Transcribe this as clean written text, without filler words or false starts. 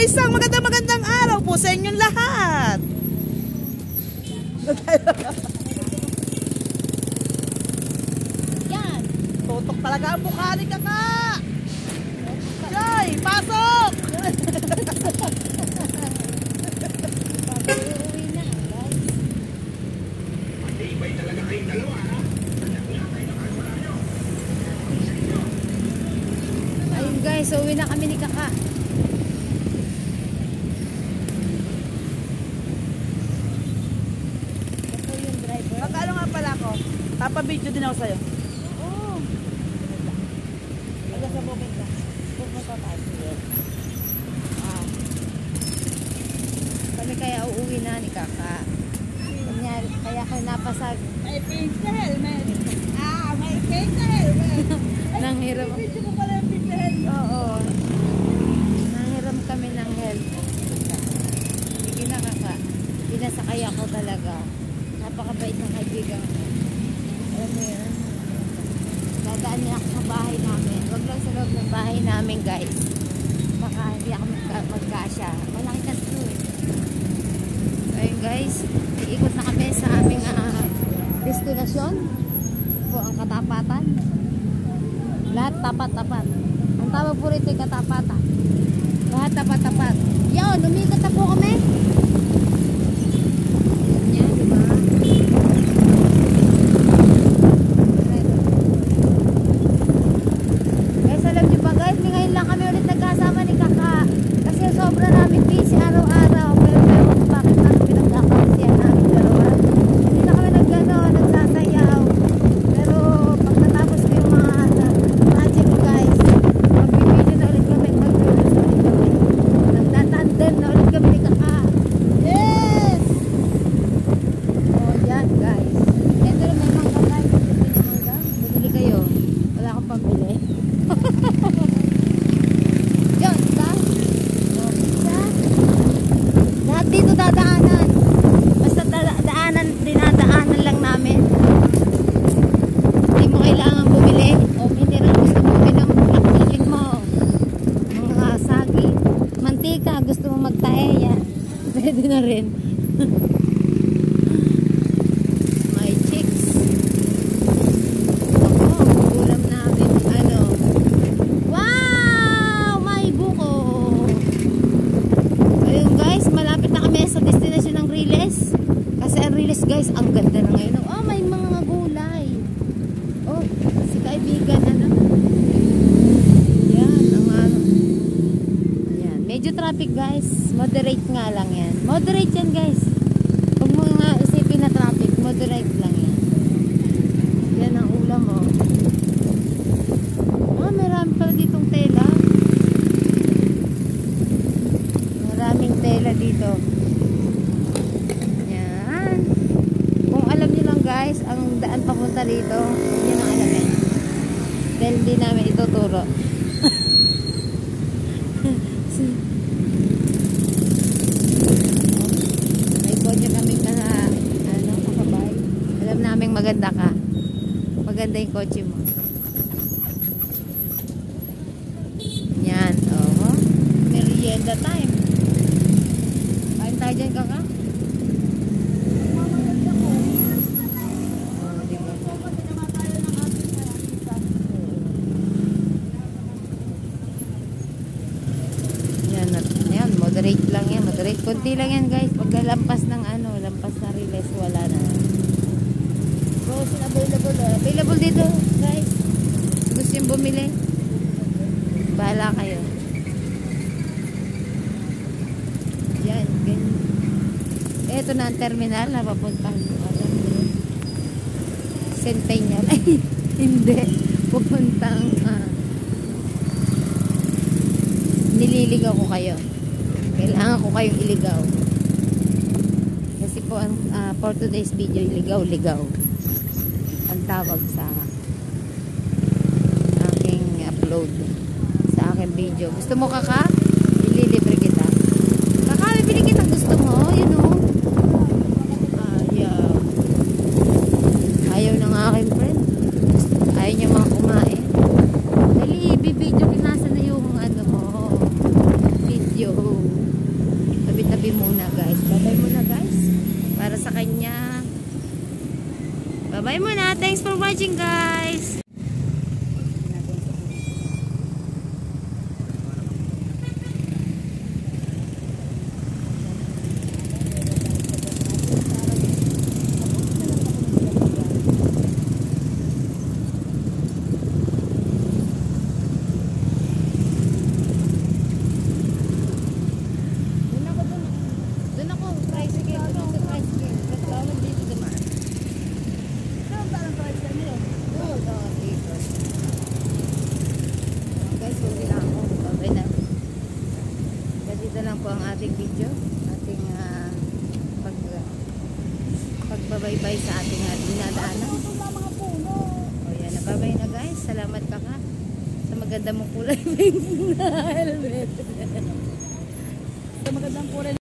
isang magandang araw po sa inyong lahat. Yan. Tutok talaga ang mukha ni Kaka. Joy, pasok! Uuwi na, guys. Matibay talaga kayong dalawa, ha? Ayun guys, uuwi na kami ni Kaka. Ito yung driver. Magkano nga pala ako? Papabidyo din ako sa'yo. Oh. Aga sa bukid ka. Pupunta tayo. Wow. Kami kaya uuwi na ni Kaka. Kaya ako napasag. May pink na helmet. May pink na helmet. Nanghiram. Video mo pala yung pink na helmet. Oo. Nanghiram kami ng helmet. Sige na Kaka. Pinasakay ako talaga. Napakabait ng kaibigan ko. Alam mo yun? Dadaan niya ako sa bahay namin. Huwag lang sa loob ng bahay namin guys. Baka hindi ako magkasya. Malaki kasi ito eh. So ayun guys. Iikot na kami sa aming destinasyon. Po ang Katapatan. Lahat tapat-tapat. Ang tawag po rito ay katapatan. Lahat tapat-tapat. Yun, umiikot na po kami. Yan, diba? Guys, alam niyo ba guys, ngayon lang kami ulit nagkasama ni Kaka. Kasi sobra namin busy araw-araw. Pero bakit namin pinagkakasiyan namin dalawa? Hindi na kami nagsasayaw. Pero pagkatapos ko yung mga project ko guys, magbibideo na ulit kami, mag-videos na ulit kami. Nagtatandem na ulit kami ni Kaka. Yes! Oh, yan guys. Ito rin may mangga guys. Ito may mangga. Bumili kayo. Wala akong pambili. Yan, diba? Oh, isa. Lahat dito dadaanan. Basta dinadaanan lang namin. Hindi mo kailangan bumili. O mineral gusto mo uminom, laktikin mo. Mga sagi. Mantika, gusto mo magtae. Yan. Pwede na rin. May chicks. Ako, ulam namin. Ano? Wow! May buko. Ayun guys, malapit na kami sa destination ng Riles. Kasi ang Riles guys, ang ganda na ngayon. Oh, may mga gulay. Oh, si kaibigan, ano? Yan, ang ano. Yan, medyo traffic guys. Moderate nga lang yan. Moderate yan guys. Huwag mo nga isipin na traffic. Moderate lang yan. Yan ang ulam mo. Oh, marami pala ditong tela. Maraming tela dito. Yan. Kung alam niyo lang guys, ang daan papunta dito, yan ang alamin. Dahil hindi namin ituturo. May kotse kami kakabay. Alam namin maganda ka. Maganda yung kotse mo. Yan. Oh. Merienda time. Kain tayo dyan, Kaka? Oh, diba? Yan, yan. Moderate lang yan. Moderate. Kunti lang yan, guys. Pagkalampas ng lampas na Riles, wala na. Frozen available. Available dito, guys. Gusto yung bumili? Bahala kayo. Yan, ganyan. Ito na ang terminal na papuntang Centennial. Ay, hindi. Pupuntang nililigaw ko kayo. Kailangan ko kayong iligaw. Kasi po for today's video, iligaw-ligaw ang tawag sa aking upload sa aking video. Gusto mo Kaka? Ililibre kita. Kaka, bibili kita. Gusto mo? You know? Ayaw. Ayaw ng aking friend. Ayaw niya mga kumain. Dali, bibidyo. Nasa na yung video. po ang ating video. Ating pagbabaybay sa ating dinadaanan. Ito na mga puno. O yan, nababay na guys. Salamat ka sa maganda mong kulay pink na helmet. Ito magandang kulay.